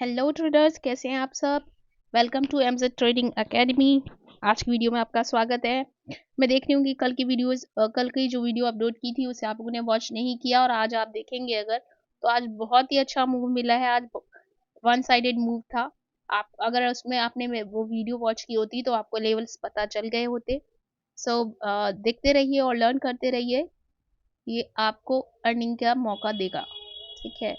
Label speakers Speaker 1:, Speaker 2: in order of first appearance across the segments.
Speaker 1: Hello traders, कैसे हैं आप सब। Welcome to MZ trading academy. आज की वीडियो में आपका स्वागत है। मैं देख रही हूँ कि कल की जो वीडियो अपलोड की थी उसे आप लोगों ने वॉच नहीं किया, और आज आप देखेंगे अगर तो आज बहुत ही अच्छा मूव मिला है। आज वन साइडेड मूव था। आप अगर उसमें आपने वो वीडियो वॉच की होती तो आपको लेवल्स पता चल गए होते। सो देखते रहिए और लर्न करते रहिए, ये आपको अर्निंग का मौका देगा। ठीक है,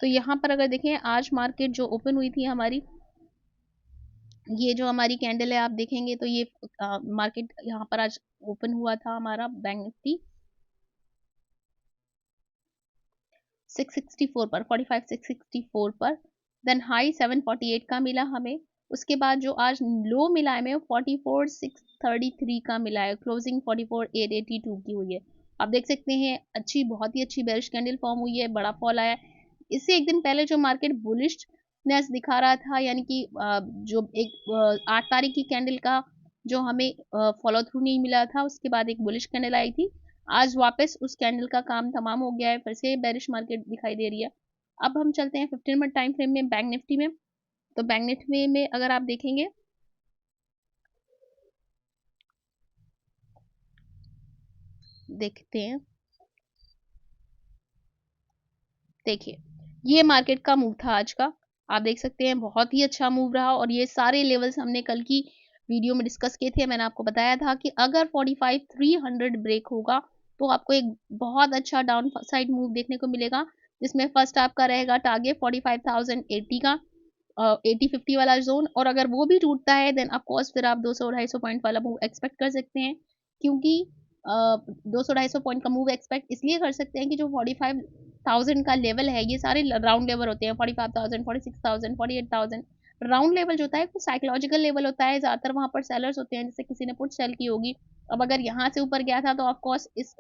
Speaker 1: तो यहाँ पर अगर देखें आज मार्केट जो ओपन हुई थी हमारी, ये जो हमारी कैंडल है आप देखेंगे तो ये मार्केट यहाँ पर आज ओपन हुआ था हमारा बैंक निफ्टी 664 पर, 45 664 पर। देन हाई 748 का मिला हमें। उसके बाद जो आज लो मिला है हमें 44 633 का मिला है। क्लोजिंग 44 882 की हुई है। आप देख सकते हैं अच्छी, बहुत ही अच्छी बेरिश कैंडल फॉर्म हुई है, बड़ा फॉल आया है। इससे एक दिन पहले जो मार्केट बुलिशनेस दिखा रहा था, यानी कि जो एक 8 तारीख की कैंडल का जो हमें फॉलो थ्रू नहीं मिला था, उसके बाद एक बुलिश कैंडल आई थी। आज वापस उस कैंडल का काम तमाम हो गया है, फिर से बेरिश मार्केट दिखाई दे रही है। अब हम चलते हैं 15 मिनट टाइम फ्रेम में बैंक निफ्टी में। तो बैंक निफ्टी में अगर आप देखेंगे, देखते हैं, देखिए ये मार्केट का मूव था आज का। आप देख सकते हैं बहुत ही अच्छा मूव रहा, और ये सारे लेवल्स हमने कल की वीडियो में डिस्कस किए थे। मैंने आपको बताया था कि अगर 45 300 ब्रेक होगा तो आपको एक बहुत अच्छा डाउन साइड मूव देखने को मिलेगा, जिसमें फर्स्ट आपका रहेगा टारगेट 45,080 का, 80-50 वाला जोन। और अगर वो भी टूटता है देन ऑफकोर्स फिर आप 200-250 पॉइंट वाला मूव एक्सपेक्ट कर सकते हैं। क्योंकि 200-250 पॉइंट का मूव एक्सपेक्ट इसलिए कर सकते हैं कि जो 45,000 का लेवल है, ये सारे राउंड लेवल होते हैं। 45,000, 46,000, 48,000 राउंड लेवल जो होता है वो साइकोलॉजिकल लेवल होता है। ज़्यादातर वहाँ पर सेलर्स होते हैं, जैसे किसी ने पुट सेल की होगी। अब अगर यहाँ से ऊपर गया था तो ऑफकोर्स इस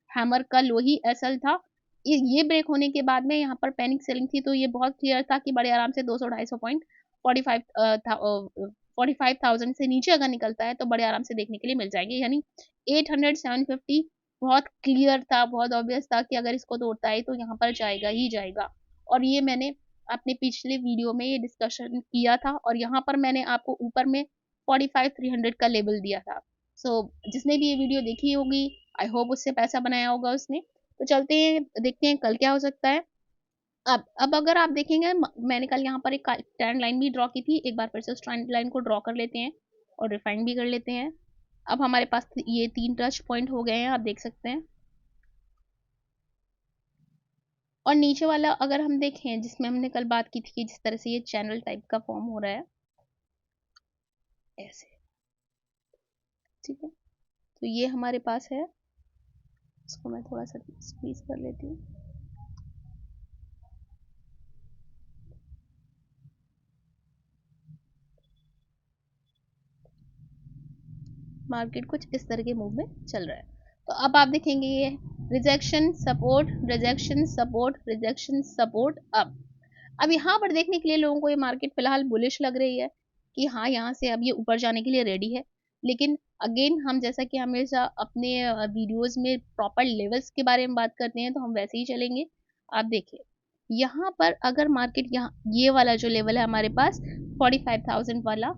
Speaker 1: हैमर का लो ही एसएल था। ये ब्रेक होने के बाद में यहाँ पर पैनिक सेलिंग थी, तो ये बहुत क्लियर था कि बड़े आराम से 200-250 पॉइंट 45,000 से नीचे अगर निकलता है तो बड़े आराम से देखने के लिए मिल जाएंगे। यानी 800-750 बहुत क्लियर था, बहुत ऑब्वियस था कि अगर इसको तोड़ता है तो यहाँ पर जाएगा ही जाएगा। और ये मैंने अपने पिछले वीडियो में ये डिस्कशन किया था, और यहाँ पर मैंने आपको ऊपर में 45-300 का लेवल दिया था। जिसने भी ये वीडियो देखी होगी, आई होप उससे पैसा बनाया होगा उसने। तो चलते हैं, देखते हैं कल क्या हो सकता है। अब अगर आप देखेंगे, मैंने कल यहाँ पर एक ट्रेंड लाइन भी ड्रॉ की थी। एक बार फिर से उस ट्रेंड लाइन को ड्रॉ कर लेते हैं और रिफाइन भी कर लेते हैं। अब हमारे पास ये 3 टच पॉइंट हो गए हैं, आप देख सकते हैं। और नीचे वाला अगर हम देखें, जिसमें हमने कल बात की थी कि जिस तरह से ये चैनल टाइप का फॉर्म हो रहा है ऐसे, ठीक है, तो ये हमारे पास है। इसको मैं थोड़ा सा स्क्वीज कर लेती हूँ। मार्केट कुछ इस तरह के मूव में चल रहा है। तो अब आप देखेंगे ये rejection support, rejection support, rejection support. अब यहाँ पर देखने के लिए लोगों को ये मार्केट फिलहाल बुलिश लग रही है कि हाँ, यहाँ से अब ये ऊपर जाने के लिए रेडी है। लेकिन अगेन हम जैसा कि हमेशा अपने वीडियोस में प्रॉपर लेवल्स के बारे में बात करते हैं, तो हम वैसे ही चलेंगे। आप देखिए यहाँ पर अगर मार्केट, यहाँ ये वाला जो लेवल है हमारे पास 45,000 वाला,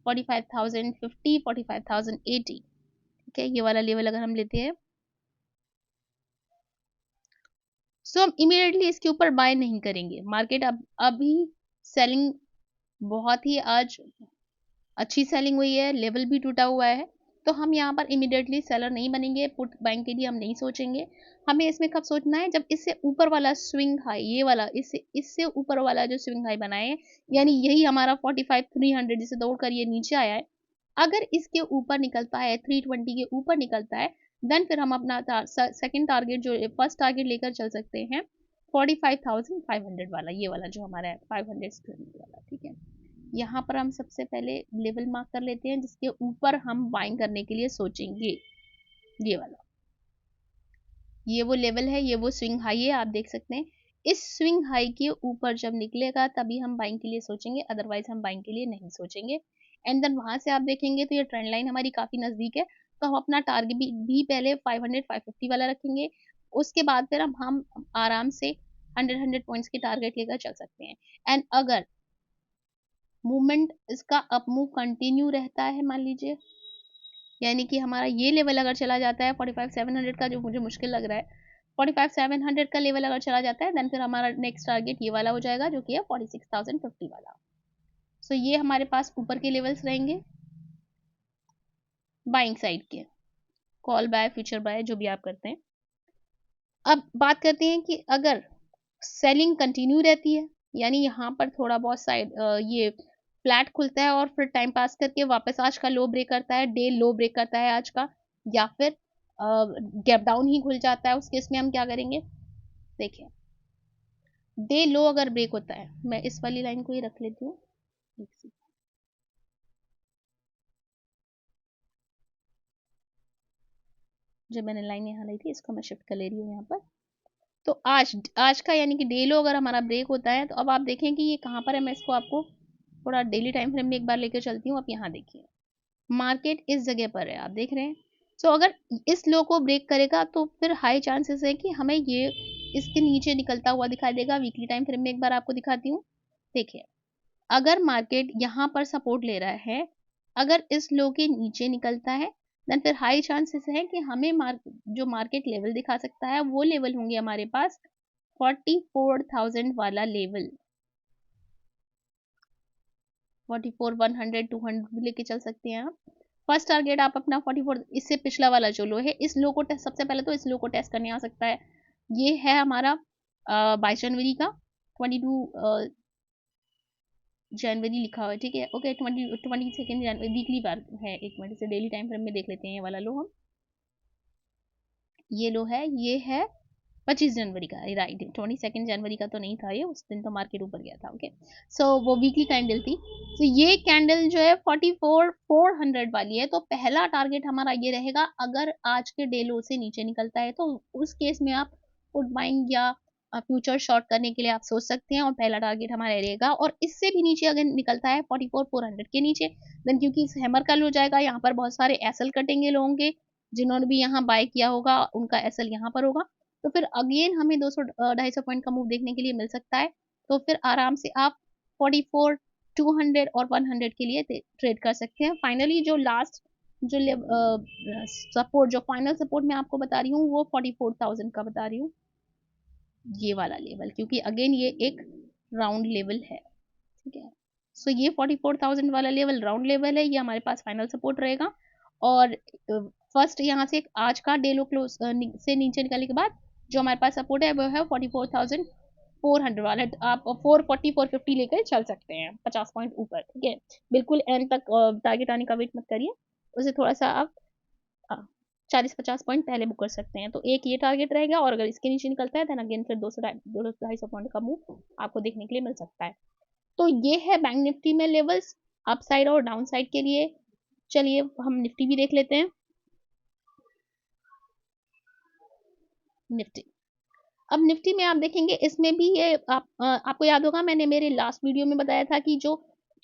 Speaker 1: 45,050, 45,080, ठीक है, ये वाला लेवल अगर हम लेते हैं, सो हम इमीडिएटली इसके ऊपर बाय नहीं करेंगे। मार्केट अब अभी सेलिंग, बहुत ही आज अच्छी सेलिंग हुई है, लेवल भी टूटा हुआ है। तो हम यहाँ पर इमीडिएटली सेलर नहीं बनेंगे, पुट बाइंग के लिए हम नहीं सोचेंगे। हमें इसमें कब सोचना है, जब इससे ऊपर वाला स्विंग हाई, ये वाला इससे इससे ऊपर वाला जो स्विंग हाई बनाए है, यानी यही हमारा 45,300 जिसे दौड़कर ये नीचे आया है, अगर इसके ऊपर निकलता है, 320 के ऊपर निकलता है, देन फिर हम अपना सेकंड टारगेट, जो फर्स्ट टारगेट लेकर चल सकते हैं 45,500 वाला, ये वाला जो हमारा है 500 वाला। ठीक है, यहाँ पर हम सबसे पहले लेवल मार्क कर लेते हैं जिसके ऊपर हम बाइंग करने के लिए सोचेंगे। ये वाला, ये वो लेवल है, ये वो स्विंग हाई है, आप देख सकते हैं। इस स्विंग हाई के ऊपर जब निकलेगा तभी हम बाइंग के लिए सोचेंगे, अदरवाइज हम बाइंग के लिए नहीं सोचेंगे। एंड देन वहां से आप देखेंगे तो ये ट्रेंड लाइन हमारी काफी नजदीक है, तो हम अपना टारगेट भी पहले 500-550 वाला रखेंगे। उसके बाद फिर हम आराम से 100 पॉइंट्स के टारगेट लेकर चल सकते हैं। एंड अगर मूवमेंट इसका अप मूव कंटिन्यू रहता है, मान लीजिए, यानी कि हमारा ये लेवल अगर चला जाता है 45,700 का, जो मुझे मुश्किल लग रहा है, 45,700 का लेवल अगर चला जाता है, देन फिर हमारा नेक्स्ट टारगेट ये वाला हो जाएगा, जो कि है 46,050 वाला। सो ये हमारे पास ऊपर के लेवल्स रहेंगे बाइंग साइड के, कॉल बाय, फ्यूचर बाय, जो भी आप करते हैं। अब बात करते हैं कि अगर सेलिंग कंटिन्यू रहती है, यानी यहाँ पर थोड़ा बहुत साइड ये फ्लैट खुलता है और फिर टाइम पास करके वापस आज का लो ब्रेक करता है, डे लो ब्रेक करता है आज का, या फिर गैप डाउन ही खुल जाता है, उस केस में हम क्या करेंगे, देखिए डे लो अगर ब्रेक होता है, मैं इस वाली लाइन को ही रख लेती हूँ, जो मैंने लाइन यहाँ ली थी इसको मैं शिफ्ट कर ले रही हूँ यहाँ पर। तो आज का यानी कि डे लो अगर हमारा ब्रेक होता है, तो अब आप देखें कि ये कहाँ पर है, मैं इसको आपको थोड़ा डेली टाइम फ्रेम में एक बार लेकर चलती हूँ। आप यहाँ देखिए, मार्केट इस जगह पर है, आप देख रहे हैं। सो अगर इस लो को ब्रेक करेगा तो फिर हाई चांसेस है कि हमें ये इसके नीचे निकलता हुआ दिखाई देगा। वीकली टाइम फ्रेम में एक बार आपको दिखाती हूँ, देखिए अगर मार्केट यहाँ पर सपोर्ट ले रहा है, अगर इस लो के नीचे निकलता है, देन फिर हाई चांसेस है कि हमें जो मार्केट लेवल दिखा सकता है वो लेवल होंगे हमारे पास 44,000 वाला लेवल, 44,100, 200 भी लेके चल सकते हैं आप। फर्स्ट टारगेट आप अपना 44, इससे पिछला वाला जो लो है, इस लो को टेस्ट, सबसे पहले तो इस लो को टेस्ट करने आ सकता है। ये है हमारा 22 जनवरी का, 22 जनवरी लिखा हुआ है, ठीक है, ओके, 22 जनवरी वीकली बार है। एक मिनट से डेली टाइम फ्रेम में देख लेते हैं ये वाला लो हम। ये लो है, ये है 25 जनवरी का, राइट, 22 जनवरी का तो नहीं था ये, उस दिन तो मार्केट ऊपर गया था, ओके। सो वो वीकली कैंडल थी। तो ये कैंडल जो है 44,400 वाली है, तो पहला टारगेट हमारा ये रहेगा, अगर आज के डे लो से नीचे निकलता है तो उस केस में आप पुट बाइंग या फ्यूचर शॉर्ट करने के लिए आप सोच सकते हैं, और पहला टारगेट हमारा रहेगा। और इससे भी नीचे अगर निकलता है 44,400 के नीचे, देन क्योंकि इस हैमर का लो जाएगा, यहाँ पर बहुत सारे एसएल कटेंगे लोगों के, जिन्होंने भी यहाँ बाय किया होगा उनका एसएल यहाँ पर होगा, तो फिर अगेन हमें 200-250 पॉइंट का मूव देखने के लिए मिल सकता है। तो फिर आराम से आप 44, 200 और 100 के लिए ट्रेड कर सकते हैं। फाइनली जो लास्ट जो सपोर्ट, जो फाइनल सपोर्ट मैं आपको बता रही हूँ वो 44,000 का बता रही हूँ, ये वाला लेवल, क्योंकि अगेन ये एक राउंड लेवल है, ठीक है। सो ये 44,000 वाला लेवल राउंड लेवल है, ये हमारे पास फाइनल सपोर्ट रहेगा। और फर्स्ट यहाँ से आज का डे लो क्लोज से नीचे निकलने के बाद जो हमारे पास सपोर्ट है वो है 44,400 वाला। आप 440, 450 लेकर चल सकते हैं 50 पॉइंट ऊपर, ठीक है। बिल्कुल एंड तक टारगेट आने का वेट मत करिए, उसे थोड़ा सा आप 40-50 पॉइंट पहले बुक कर सकते हैं। तो एक ये टारगेट रहेगा, और अगर इसके नीचे निकलता है देन अगेन फिर 200-250 पॉइंट का मूव आपको देखने के लिए मिल सकता है। तो ये है बैंक निफ्टी में लेवल्स अप साइड और डाउन साइड के लिए। चलिए हम निफ्टी भी देख लेते हैं। निफ्टी, अब निफ्टी में आप देखेंगे इसमें भी ये आपको याद होगा मैंने मेरे लास्ट वीडियो में बताया था कि जो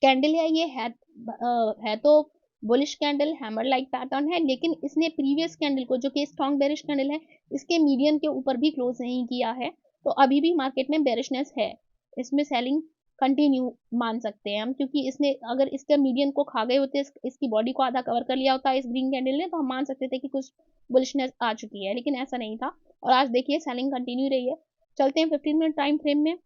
Speaker 1: कैंडल है ये है तो bullish candle, hammer like pattern है, लेकिन इसने प्रीवियस कैंडल को, जो कि स्ट्रॉन्ग बेरिश कैंडल है, इसके मीडियन के ऊपर भी क्लोज नहीं किया है। तो अभी भी मार्केट में बेरिशनेस है, इसमें सेलिंग कंटिन्यू मान सकते हैं हम, क्योंकि इसने अगर इसके मीडियन को खा गए होते, इसकी बॉडी को आधा कवर कर लिया होता इस ग्रीन कैंडल ने, तो हम मान सकते थे कि कुछ बुलिशनेस आ चुकी है, लेकिन ऐसा नहीं था। और आज देखिए सेलिंग कंटिन्यू रही है। चलते हैं 15 मिनट टाइम फ्रेम में।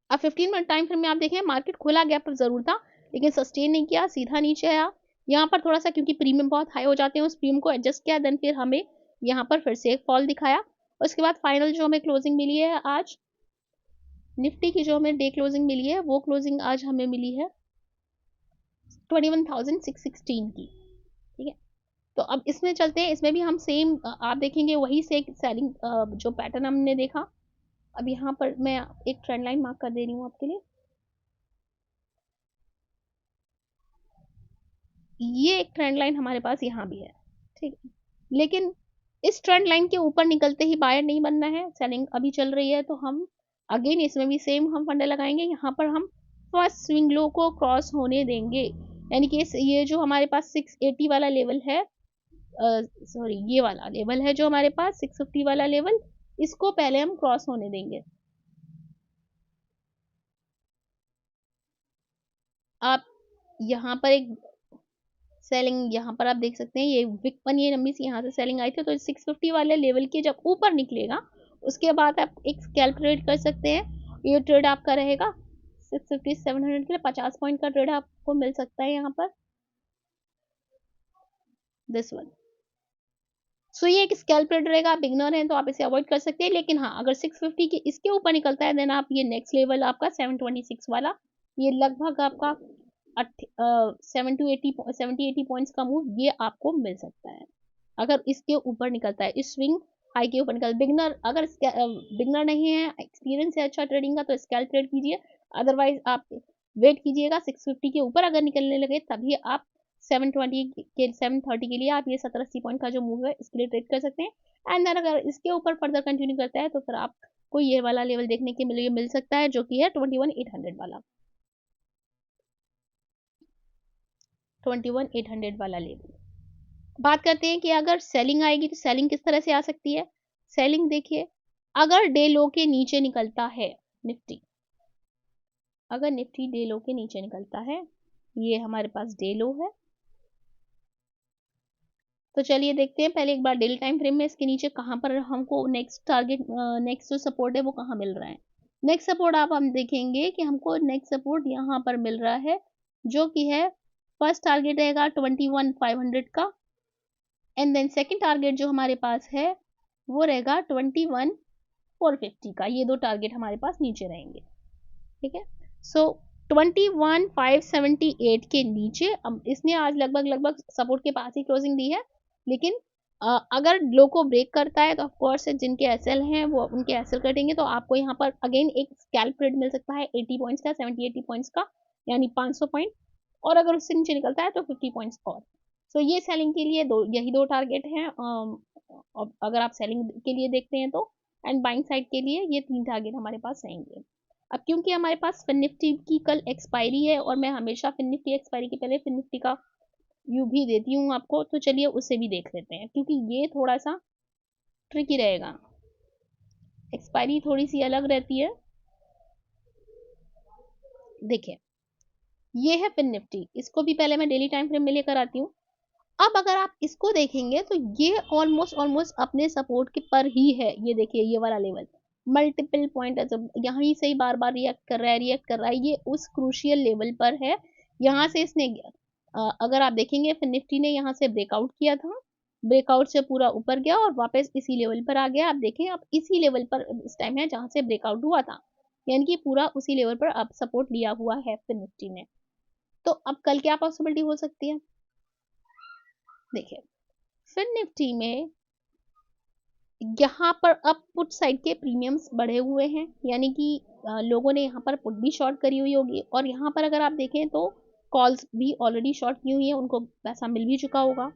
Speaker 1: अब 15 मिनट टाइम फ्रेम में आप देखें मार्केट खुला गैप जरूर था, लेकिन सस्टेन नहीं किया, सीधा नीचे आया। यहाँ पर थोड़ा सा क्योंकि प्रीमियम बहुत हाई हो जाते हैं, उस प्रीमियम को एडजस्ट किया, देन फिर हमें यहाँ पर फिर से एक फॉल दिखाया। उसके बाद फाइनल जो हमें क्लोजिंग मिली है आज निफ्टी की, जो हमें डे क्लोजिंग मिली है, वो क्लोजिंग आज हमें मिली है 21,616 की, ठीक है। तो अब इसमें चलते हैं, इसमें भी हम सेम आप देखेंगे वही से सेलिंग जो पैटर्न हमने देखा। अब यहाँ पर मैं एक ट्रेंड लाइन मार्क कर दे रही हूँ आपके लिए, ये एक ट्रेंड लाइन हमारे पास यहाँ भी है, ठीक है। लेकिन इस ट्रेंड लाइन के ऊपर निकलते ही बायर नहीं बनना है, सेलिंग अभी चल रही है, तो हम अगेन इसमें भी सेम हम फंडे लगाएंगे। यहाँ पर हम फर्स्ट स्विंग लो को क्रॉस होने देंगे, यानी कि ये जो हमारे पास 680 वाला लेवल है, सॉरी ये वाला लेवल है जो हमारे पास 650 वाला लेवल, इसको पहले हम क्रॉस होने देंगे। आप यहाँ पर एक सेलिंग, यहाँ पर आप देख सकते हैं ये विक 1 ये लंबी सी यहाँ से सेलिंग आई थी, तो 650 वाले लेवल के जब ऊपर निकलेगा उसके बाद आप एक स्कैल्प ट्रेड कर सकते हैं। ये ट्रेड आपका रहेगा 650 700 के लिए 50 पॉइंट का ट्रेड आपको मिल सकता है यहाँ पर, दिस वन। सो ये एक स्कैल्प ट्रेड रहेगा। आप बिगनर हैं तो आप इसे अवॉइड कर सकते हैं, लेकिन हाँ अगर 650 के इसके ऊपर निकलता है देन आप ये नेक्स्ट लेवल आपका 726 वाला, ये लगभग आपका 70-80 पॉइंट्स का मूव ये आपको मिल सकता है अगर इसके ऊपर निकलता है, इस स्विंग हाई के ऊपर निकल। बिगनर अगर बिगनर नहीं है, एक्सपीरियंस है अच्छा ट्रेडिंग का, तो स्कैल्प ट्रेड कीजिए, अदरवाइज आप वेट कीजिएगा 650 के ऊपर अगर निकलने लगे तभी आप 730 के लिए आप ये 70-80 पॉइंट का जो मूव है इसके लिए ट्रेड कर सकते हैं। एंड देन अगर इसके ऊपर फर्दर कंटिन्यू करता है तो फिर आपको ये वाला लेवल देखने के लिए मिल सकता है जो कि है 21,800 वाला, 21,800 वाला लेवल। बात करते हैं कि अगर सेलिंग आएगी तो सेलिंग किस तरह से आ सकती है। सेलिंग देखिए, अगर डे लो के नीचे निकलता है निफ्टी, अगर निफ्टी डे लो के नीचे निकलता है, ये हमारे पास डे लो है, तो चलिए देखते हैं पहले एक बार डेली टाइम फ्रेम में इसके नीचे कहाँ पर हमको नेक्स्ट टारगेट, नेक्स्ट जो सपोर्ट है वो कहाँ मिल रहा है। नेक्स्ट सपोर्ट आप हम देखेंगे कि हमको नेक्स्ट सपोर्ट यहाँ पर मिल रहा है जो कि है फर्स्ट टारगेट रहेगा 21,500 का, एंड देन सेकंड टारगेट जो हमारे पास है वो रहेगा 21,450 का। ये दो टारगेट हमारे पास नीचे रहेंगे, ठीक है। सो 21,578 के नीचे इसने आज लगभग सपोर्ट के पास ही क्लोजिंग दी है, लेकिन अगर लो को ब्रेक करता है तो ऑफकोर्स जिनके एसएल हैं वो उनके एसएल कटेंगे, तो आपको यहाँ पर अगेन एक स्कैल्प ट्रेड मिल सकता है 80 पॉइंट्स का, 70-80 पॉइंट्स का, यानी 500 पॉइंट, और अगर उससे नीचे निकलता है तो 50 पॉइंट्स और। सो ये सेलिंग के लिए यही दो टारगेट हैं, अगर आप सेलिंग के लिए देखते हैं तो, एंड बाइंग साइड के लिए ये 3 टारगेट हमारे पास रहेंगे। अब क्योंकि हमारे पास फिन निफ्टी की कल एक्सपायरी है और मैं हमेशा फिन निफ्टी एक्सपायरी के पहले फिन निफ्टी का व्यू भी देती हूँ आपको, तो चलिए उसे भी देख लेते हैं क्योंकि ये थोड़ा सा ट्रिकी रहेगा, एक्सपायरी थोड़ी सी अलग रहती है। देखिए ये है फिन निफ्टी, इसको भी पहले मैं डेली टाइम फ्रेम में लेकर आती हूँ। अब अगर आप इसको देखेंगे तो ये ऑलमोस्ट अपने सपोर्ट के पर ही है। ये देखिए ये वाला लेवल मल्टीपल पॉइंट यहाँ से ही बार बार रिएक्ट कर रहा है, ये उस क्रूशियल लेवल पर है। यहाँ से इसने अगर आप देखेंगे फिर निफ्टी ने यहाँ से ब्रेकआउट किया था, ब्रेकआउट से पूरा ऊपर गया और वापस इसी लेवल पर आ गया। आप देखें आप इसी लेवल पर इस टाइम है जहाँ से ब्रेकआउट हुआ था, यानी कि पूरा उसी लेवल पर अब सपोर्ट लिया हुआ है फिर निफ्टी ने। तो अब कल क्या पॉसिबिलिटी हो सकती है, देखिए फिर निफ्टी में यहाँ पर अब पुट साइड के प्रीमियम्स बढ़े हुए हैं, यानी कि लोगों ने यहाँ पर पुट भी शॉर्ट करी हुई होगी, और यहाँ पर अगर आप देखें तो कॉल्स भी ऑलरेडी शॉर्ट की हुई है, उनको पैसा मिल भी चुका होगा।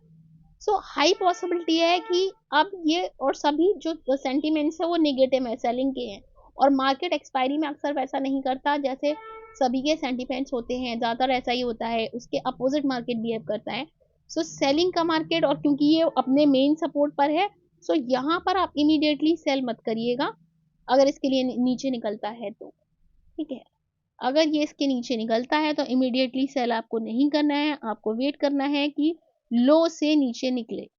Speaker 1: सो हाई पॉसिबिलिटी है कि अब ये और सभी जो सेंटिमेंट्स है वो नेगेटिव है, सेलिंग के हैं, और मार्केट एक्सपायरी में अक्सर वैसा नहीं करता जैसे सभी के सेंटिमेंट्स होते हैं, ज़्यादातर ऐसा ही होता है, उसके अपोजिट मार्केट बिहेव करता है। सो सेलिंग का मार्केट, और क्योंकि ये अपने मेन सपोर्ट पर है, सो यहाँ पर आप इमीडिएटली सेल मत करिएगा अगर इसके लिए नीचे निकलता है तो, ठीक है। अगर ये इसके नीचे निकलता है तो इमीडिएटली सेल आपको नहीं करना है, आपको वेट करना है कि लो से नीचे निकले,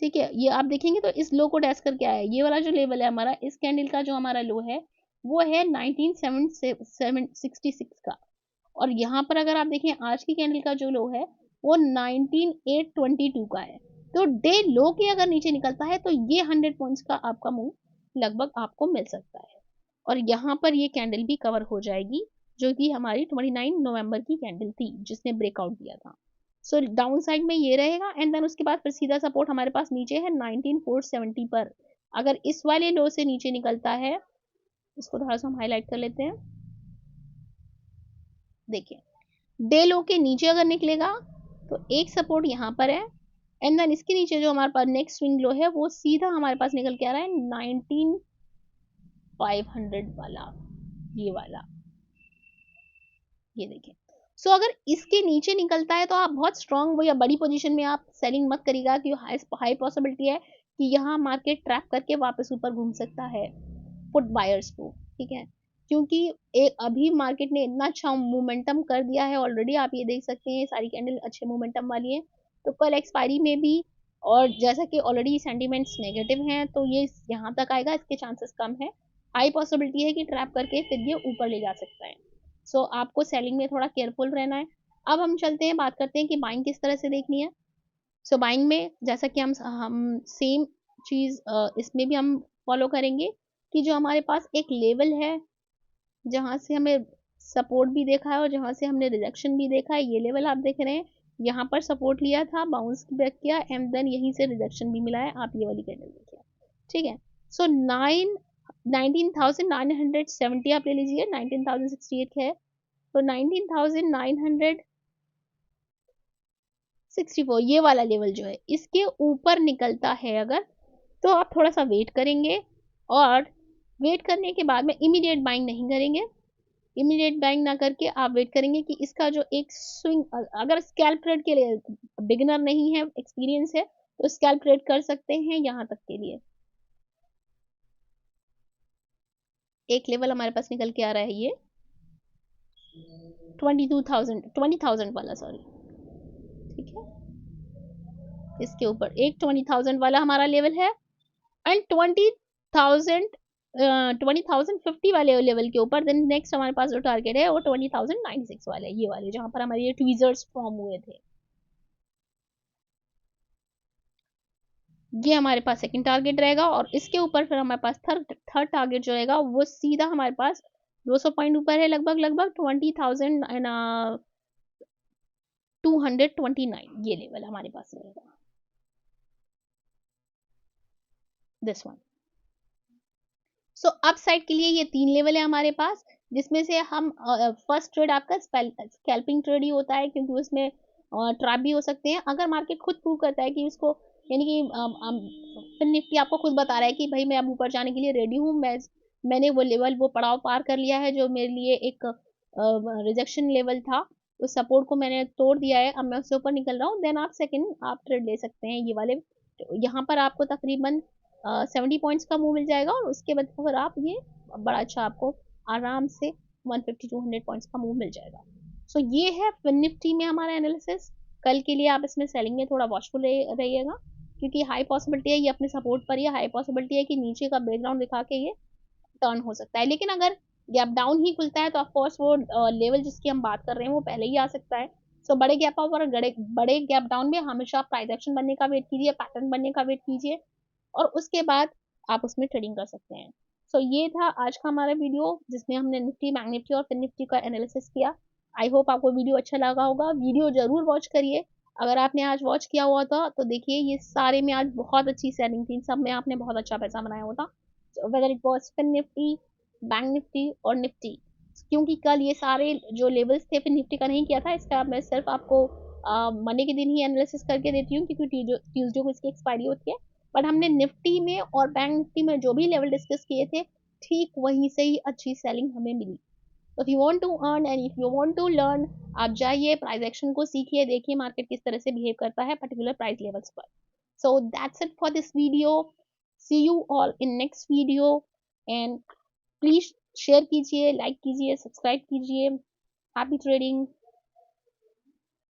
Speaker 1: ठीक है। ये आप देखेंगे तो इस लो को डैश करके आया है, ये वाला जो लेवल है हमारा, इस कैंडल का जो हमारा लो है वो है 19,766 का, और यहाँ पर अगर आप देखें आज की कैंडल का जो लो है वो 19,822 का है। तो डे लो के अगर नीचे निकलता है तो ये 100 पॉइंट्स का आपका मूव लगभग आपको मिल सकता है, और यहाँ पर ये कैंडल भी कवर हो जाएगी जो कि हमारी 29 नवंबर की कैंडल थी जिसने ब्रेकआउट दिया था। सो डाउन साइड में ये रहेगा, एंड देन उसके बाद फिर सीधा सपोर्ट हमारे पास नीचे है 19,470 पर। अगर इस वाले लो से नीचे निकलता है, इसको थोड़ा सा हम हाईलाइट कर लेते हैं, देखिए डे लो के नीचे अगर निकलेगा तो एक सपोर्ट यहाँ पर है, एंड देन इसके नीचे जो हमारे पास नेक्स्ट स्विंग लो है वो सीधा हमारे पास निकल के आ रहा है 19,500 वाला, ये वाला, ये देखिए। सो अगर इसके नीचे निकलता है तो आप बहुत स्ट्रॉन्ग वो या बड़ी पोजीशन में आप सेलिंग मत करिएगा, क्योंकि हाई पॉसिबिलिटी है कि यहाँ मार्केट ट्रैप करके वापस ऊपर घूम सकता है पुट बायर्स को, ठीक है। क्योंकि एक अभी मार्केट ने इतना अच्छा मोमेंटम कर दिया है ऑलरेडी, आप ये देख सकते हैं सारी कैंडल अच्छे मोमेंटम वाली है। तो कल एक्सपायरी में भी, और जैसा कि ऑलरेडी सेंटीमेंट्स नेगेटिव हैं, तो ये यहाँ तक आएगा, इसके चांसेस कम है। हाई पॉसिबिलिटी है कि ट्रैप करके फिर ये ऊपर ले जा सकता है। सो आपको सेलिंग में थोड़ा केयरफुल रहना है। अब हम चलते हैं, बात करते हैं कि बाइंग किस तरह से देखनी है। सो बाइंग में जैसा कि हम सेम चीज़ इसमें भी हम फॉलो करेंगे कि जो हमारे पास एक लेवल है जहाँ से हमें सपोर्ट भी देखा है और जहाँ से हमने रिजेक्शन भी देखा है, ये लेवल आप देख रहे हैं। यहाँ पर सपोर्ट लिया था, बाउंस बैक किया, एंड देन यहीं से रिजेक्शन भी मिला है, आप ये वाली कैंडल देखिए। ठीक है। सो 19,970 आप ले लीजिए, 19,068 है, तो 19,964 ये वाला लेवल जो है, इसके ऊपर निकलता है अगर, तो आप थोड़ा सा वेट करेंगे, और वेट करने के बाद में इमीडिएट बाइंग नहीं करेंगे। इमीडिएट बाइंग ना करके आप वेट करेंगे कि इसका जो एक स्विंग, अगर स्कैल्प ट्रेड के लिए बिगिनर नहीं है, एक्सपीरियंस है, तो स्कैल्प ट्रेड कर सकते हैं यहाँ तक के लिए। एक लेवल हमारे पास निकल के आ रहा है, ये 20,000 वाला, सॉरी। ठीक है, इसके ऊपर एक 20,000 वाला हमारा लेवल है, एंड 20,000 20,050 वाले लेवल के ऊपर देन नेक्स्ट हमारे पास जो टारगेट है वो 20,096 वाले, ये वाले जहां पर हमारे ये ट्वीजर्स फॉर्म हुए थे, ये हमारे पास सेकंड टारगेट रहेगा। और इसके ऊपर फिर हमारे पास थर्ड टारगेट जो रहेगा वो सीधा हमारे पास 200 पॉइंट ऊपर है, लगभग लगभग 20,000 एंड 229, ये लेवल हमारे पास रहेगा, this one. So up side के लिए ये 3 लेवल है हमारे पास, जिसमें से हम फर्स्ट ट्रेड आपका स्कैल्पिंग ट्रेड ही होता है, क्योंकि उसमें ट्रैप भी हो सकते हैं। अगर मार्केट खुद प्रूव करता है कि उसको, यानी कि फिर निफ्टी आपको खुद बता रहा है कि भाई मैं अब ऊपर जाने के लिए रेडी हूँ, मैंने वो लेवल, वो पड़ाव पार कर लिया है जो मेरे लिए एक रिजेक्शन लेवल था, उस सपोर्ट को मैंने तोड़ दिया है, अब मैं उससे ऊपर निकल रहा हूँ, देन आप सेकंड आप ट्रेड ले सकते हैं ये वाले। यहाँ पर आपको तकरीबन 70 पॉइंट्स का मूव मिल जाएगा, और उसके बाद फिर आप ये बड़ा अच्छा आपको आराम से 150-200 पॉइंट्स का मूव मिल जाएगा। सो ये है फिन निफ्टी में हमारा एनालिसिस। कल के लिए आप इसमें सेलिंग में थोड़ा वॉचफुल रहिएगा, क्योंकि हाई पॉसिबिलिटी है ये अपने सपोर्ट पर, ये हाई पॉसिबिलिटी है कि नीचे का बैकग्राउंड दिखा के ये टर्न हो सकता है। लेकिन अगर गैप डाउन ही खुलता है तो ऑफकोर्स वो लेवल जिसकी हम बात कर रहे हैं वो पहले ही आ सकता है। सो बड़े गैप अप और बड़े गैप डाउन में हमेशा प्राइस एक्शन बनने का वेट कीजिए, पैटर्न बनने का वेट कीजिए, और उसके बाद आप उसमें ट्रेडिंग कर सकते हैं। सो ये था आज का हमारा वीडियो, जिसमें हमने निफ्टी, बैंक निफ्टी और फिन निफ्टी का एनालिसिस किया। आई होप आपको वीडियो अच्छा लगा होगा, वीडियो जरूर वॉच करिए। अगर आपने आज वॉच किया हुआ था तो देखिए ये सारे में आज बहुत अच्छी सेलिंग थी, सब में आपने बहुत अच्छा पैसा बनाया हुआ था, whether it was Fin Nifty, Bank Nifty और निफ्टी। क्योंकि कल ये सारे जो लेवल्स थे फिर निफ्टी का नहीं किया था, इसका मैं सिर्फ आपको मंडे के दिन ही एनालिसिस करके देती हूँ, क्योंकि ट्यूजडे को इसकी एक्सपायरी होती है। बट हमने निफ्टी में और बैंक निफ्टी में जो भी लेवल डिस्कस किए थे, ठीक वहीं से ही अच्छी सेलिंग हमें मिली। तो if you want to earn and if you want to learn, आप जाइए प्राइस एक्शन को सीखिए, देखिए मार्केट किस तरह से बिहेव करता है पर्टिकुलर प्राइस लेवल्स पर। So that's it for this video, see you all in next video, and please share कीजिए, लाइक कीजिए, सब्सक्राइब कीजिए। Happy trading.